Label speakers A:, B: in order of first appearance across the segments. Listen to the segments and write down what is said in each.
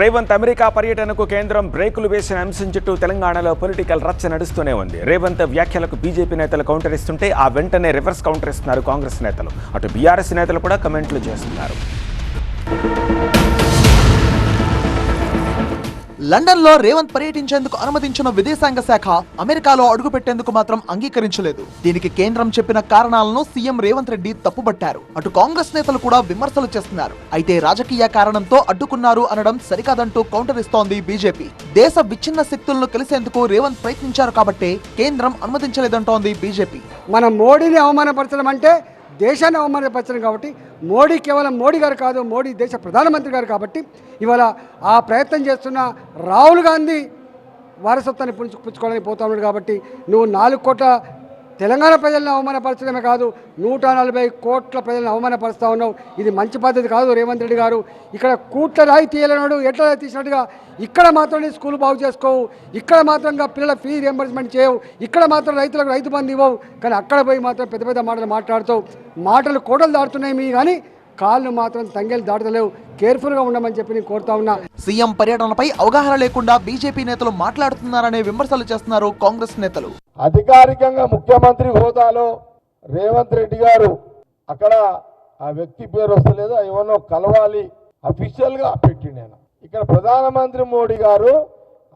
A: Revanth America పర్యటనకు కేంద్రం బ్రేకులు వేసిన అంశం చుట్టూ తెలంగాణలో పొలిటికల్ రచ్చ నడుస్తూనే ఉంది. రేవంత్ వ్యాఖ్యలకు బీజేపీ నేతలు కౌంటర్ ఇస్తుంటే ఆ వెంటనే రివర్స్ కౌంటర్ ఇస్తున్నారు కాంగ్రెస్ నేతలు. అటు బీఆర్ఎస్ నేతలు కూడా కమెంట్లు చేస్తున్నారు.
B: లండన్లో రేవంత్ పర్యటించేందుకు అనుమతించిన విదేశాంగ శాఖ అమెరికాలో అడుగుపెట్టేందుకు మాత్రం అంగీకరించలేదు. దీనికి కేంద్రం చెప్పిన కారణాలను సీఎం రేవంత్ రెడ్డి తప్పుపట్టారు. అటు కాంగ్రెస్ నేతలు కూడా విమర్శలు చేస్తున్నారు. అయితే రాజకీయ కారణంతో అడ్డుకున్నారు అనడం సరికాదంటూ కౌంటర్ ఇస్తోంది బీజేపీ. దేశ విచ్ఛిన్న శక్తులను కలిసేందుకు రేవంత్ ప్రయత్నించారు కాబట్టే కేంద్రం అనుమతించలేదంటోంది బీజేపీ.
C: మనం మోడీని అవమానపరచడం అంటే దేశాన్ని అవమానపరచడం కాబట్టి మోడీ కేవలం మోడీ గారు కాదు, మోడీ దేశ ప్రధానమంత్రి గారు కాబట్టి ఇవాళ ఆ ప్రయత్నం చేస్తున్న రాహుల్ గాంధీ వారసత్వాన్ని పుచ్చుకోవడానికి పోతా ఉన్నాడు. కాబట్టి నువ్వు 4 కోట్ల తెలంగాణ ప్రజలను అవమానపరచడమే కాదు 140 కోట్ల ప్రజలను అవమానపరుస్తూ ఉన్నావు. ఇది మంచి పద్ధతి కాదు రేవంత్ రెడ్డి గారు. ఇక్కడ కూట్ల రాయి తీయలేనాడు, ఎట్లా రాయి తీసినట్టుగా ఇక్కడ మాత్రం స్కూల్ బాగు చేసుకోవు, ఇక్కడ మాత్రంగా పిల్లల ఫీ రియంబర్స్మెంట్ చేయవు, ఇక్కడ మాత్రం రైతులకు రైతు బంధు ఇవ్వవు, కానీ అక్కడ పోయి మాత్రం పెద్ద పెద్ద మాటలు మాట్లాడుతావు. మాటలు కోటలు దాటుతున్నాయి మీ కానీ కాళ్ళు మాత్రం తంగేలు దాటలేవు. కేర్ఫుల్గా ఉండమని చెప్పి నేను కోరుతా ఉన్నా.
B: సీఎం పర్యటనపై అవగాహన లేకుండా బీజేపీ నేతలు మాట్లాడుతున్నారనే విమర్శలు చేస్తున్నారు కాంగ్రెస్ నేతలు.
D: అధికారికంగా ముఖ్యమంత్రి హోదాలో రేవంత్ రెడ్డి గారు అక్కడ ఆ వ్యక్తి పేరు వస్తలేదు, ఎవరినో కలవాలి అఫీషియల్ గా పెట్టిండు. ఆయన ఇక్కడ ప్రధానమంత్రి మోడీ గారు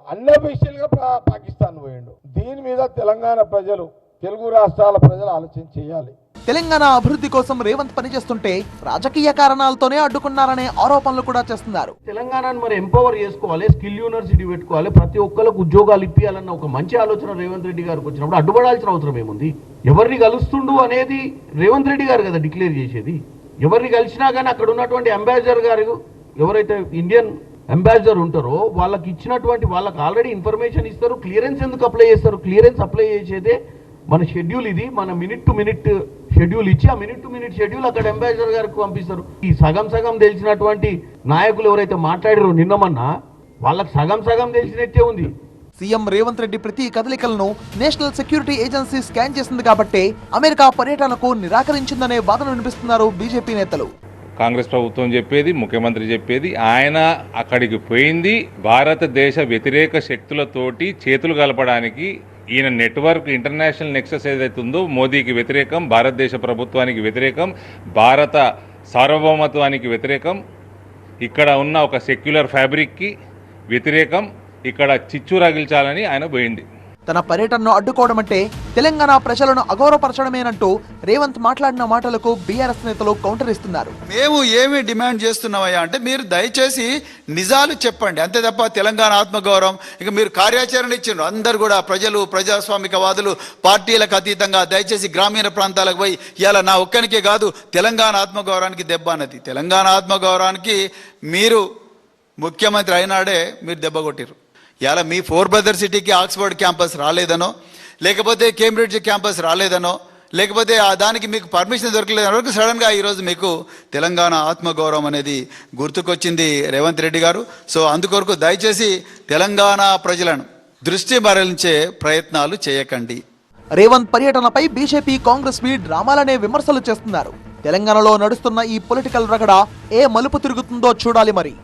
D: అన్అఫీషియల్ గా పాకిస్తాన్ పోయిండు. దీని మీద తెలంగాణ ప్రజలు, తెలుగు రాష్ట్రాల ప్రజలు ఆలోచన చేయాలి.
B: తెలంగాణ అభివృద్ధి కోసం రేవంత్ పనిచేస్తుంటే రాజకీయ కారణాలతోనే అడ్డుకున్నారనే ఆరోపణలు కూడా చేస్తున్నారు.
E: తెలంగాణను మరి ఎంపవర్ చేసుకోవాలి, స్కిల్ యూనివర్సిటీ పెట్టుకోవాలి, ప్రతి ఒక్కరికి ఉద్యోగాలు ఇప్పియాలన్న ఒక మంచి ఆలోచన రేవంత్ రెడ్డి గారికి వచ్చినప్పుడు అడ్డుపడాల్సిన అవసరం ఏముంది? ఎవరిని కలుస్తుండు అనేది రేవంత్ రెడ్డి గారు కదా డిక్లేర్ చేసేది. ఎవరిని కలిసినా కానీ అక్కడ ఉన్నటువంటి అంబాసిడర్ గారు, ఎవరైతే ఇండియన్ అంబాసిడర్ ఉంటారో వాళ్ళకి ఇచ్చినటువంటి వాళ్ళకి ఆల్రెడీ ఇన్ఫర్మేషన్ ఇస్తారు. క్లియరెన్స్ ఎందుకు అప్లై చేస్తారు? క్లియరెన్స్ అప్లై చేసేదే మన షెడ్యూల్. ఇది మన మినిట్ టు మినిట్ షెడ్యూల్ ఇచ్చి ఆ మినిట్ టు మినిట్ షెడ్యూల్ అక్కడ అంబాసిడర్ గారికి పంపిస్తారు. ఈ సగం తెలిసినటువంటి నాయకులు ఎవరైతే మాట్లాడారో నిన్నమన్నా వాళ్ళకి సగం తెలిసినట్టే ఉంది.
B: సీఎం రేవంత్ రెడ్డి ప్రతి కదలికలను నేషనల్ సెక్యూరిటీ ఏజెన్సీ స్కాన్ చేసింది కాబట్టి అమెరికా పర్యటనకు నిరాకరించిందనే వాదన వినిపిస్తున్నారు బీజేపీ నేతలు.
F: కాంగ్రెస్ ప్రభుత్వం చెప్పేది, ముఖ్యమంత్రి చెప్పేది, ఆయన అక్కడికి పోయింది భారతదేశ వ్యతిరేక శక్తులతోటి చేతులు కలపడానికి. ఈయన నెట్వర్క్ ఇంటర్నేషనల్ నెక్సెస్ ఏదైతే ఉందో మోదీకి వ్యతిరేకం, భారతదేశ ప్రభుత్వానికి వ్యతిరేకం, భారత సార్వభౌమత్వానికి వ్యతిరేకం, ఇక్కడ ఉన్న ఒక సెక్యులర్ ఫ్యాబ్రిక్కి వ్యతిరేకం, ఇక్కడ చిచ్చు రగిల్చాలని ఆయన పోయింది.
B: తన పర్యటనను అడ్డుకోవడం అంటే తెలంగాణ ప్రజలను అగౌరవపరచడమేనంటూ రేవంత్ మాట్లాడిన మాటలకు బీఆర్ఎస్ నేతలు కౌంటర్ ఇస్తున్నారు.
G: మేము ఏమి డిమాండ్ చేస్తున్నామయ్యా అంటే మీరు దయచేసి నిజాలు చెప్పండి, అంతే తప్ప తెలంగాణ ఆత్మగౌరవం ఇక మీరు కార్యాచరణ ఇచ్చిండ్రు. అందరు కూడా ప్రజలు, ప్రజాస్వామికవాదులు, పార్టీలకు అతీతంగా దయచేసి గ్రామీణ ప్రాంతాలకు పోయి ఇలా నా ఒక్కనికే కాదు తెలంగాణ ఆత్మగౌరవానికి దెబ్బ అన్నది. తెలంగాణ ఆత్మగౌరవానికి మీరు ముఖ్యమంత్రి అయినాడే మీరు దెబ్బ కొట్టిరు. ఇలా మీ 4 బ్రదర్ సిటీకి ఆక్స్ఫర్డ్ క్యాంపస్ రాలేదనో, లేకపోతే కేంబ్రిడ్జ్ క్యాంపస్ రాలేదనో, లేకపోతే దానికి మీకు పర్మిషన్ దొరకలేదనో సడన్గా ఈరోజు మీకు తెలంగాణ ఆత్మగౌరవం అనేది గుర్తుకొచ్చింది రేవంత్ రెడ్డి గారు. సో అందుకొరకు దయచేసి తెలంగాణ ప్రజలను దృష్టి మరలించే ప్రయత్నాలు చేయకండి.
B: రేవంత్ పర్యటనపై బీజేపీ, కాంగ్రెస్ డ్రామాలనే విమర్శలు చేస్తున్నారు. తెలంగాణలో నడుస్తున్న ఈ పొలిటికల్ రగడ ఏ మలుపు తిరుగుతుందో చూడాలి మరి.